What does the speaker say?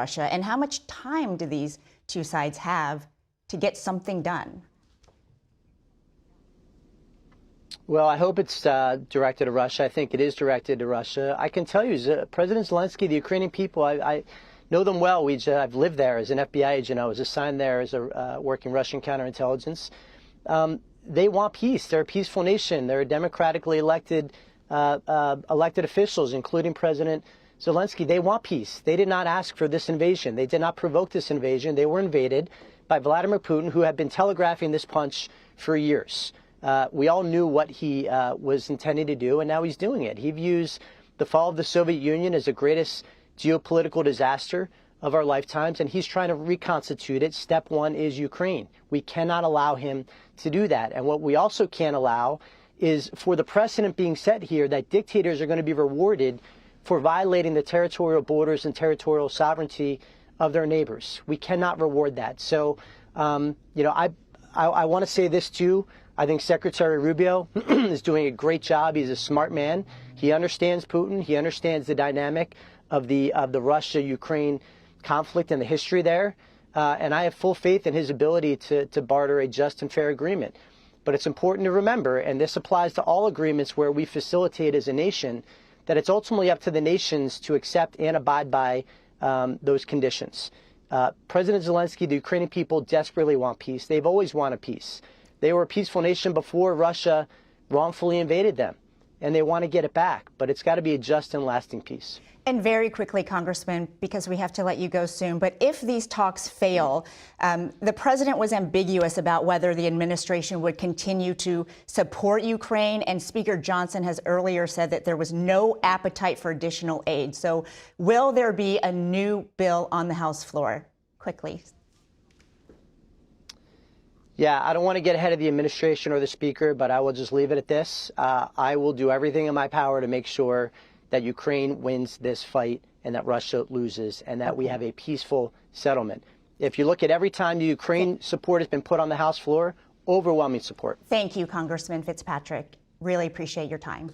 Russia, and how much time do these two sides have to get something done? Well, I hope it's directed to Russia. I think it is directed to Russia. I can tell you, President Zelensky, the Ukrainian people, I know them well. I've lived there as an FBI agent. I was assigned there as a working Russian counterintelligence. They want peace. They're a peaceful nation. They're democratically elected officials, including President Zelensky. They want peace. They did not ask for this invasion. They did not provoke this invasion. They were invaded by Vladimir Putin, who had been telegraphing this punch for years. We all knew what he was intending to do, and now he's doing it. He views the fall of the Soviet Union as the greatest geopolitical disaster of our lifetimes, and he's trying to reconstitute it. Step one is Ukraine. We cannot allow him to do that. And what we also can't allow is for the precedent being set here that dictators are going to be rewarded for violating the territorial borders and territorial sovereignty of their neighbors. We cannot reward that. So, I want to say this too. I think Secretary Rubio is doing a great job. He's a smart man. He understands Putin. He understands the dynamic of the Russia-Ukraine conflict and the history there. And I have full faith in his ability to barter a just and fair agreement. But it's important to remember, and this applies to all agreements where we facilitate as a nation, that it's ultimately up to the nations to accept and abide by those conditions. President Zelensky, the Ukrainian people desperately want peace. They've always wanted peace. They were a peaceful nation before Russia wrongfully invaded them, and they want to get it back. But it's got to be a just and lasting peace. And very quickly, Congressman, because we have to let you go soon, but if these talks fail, the president was ambiguous about whether the administration would continue to support Ukraine, and Speaker Johnson has earlier said that there was no appetite for additional aid. So will there be a new bill on the House floor? Quickly. Yeah, I don't want to get ahead of the administration or the speaker, but I will just leave it at this. I will do everything in my power to make sure that Ukraine wins this fight and that Russia loses and that we have a peaceful settlement. If you look at every time the Ukraine support has been put on the House floor, overwhelming support. Thank you, Congressman Fitzpatrick. Really appreciate your time.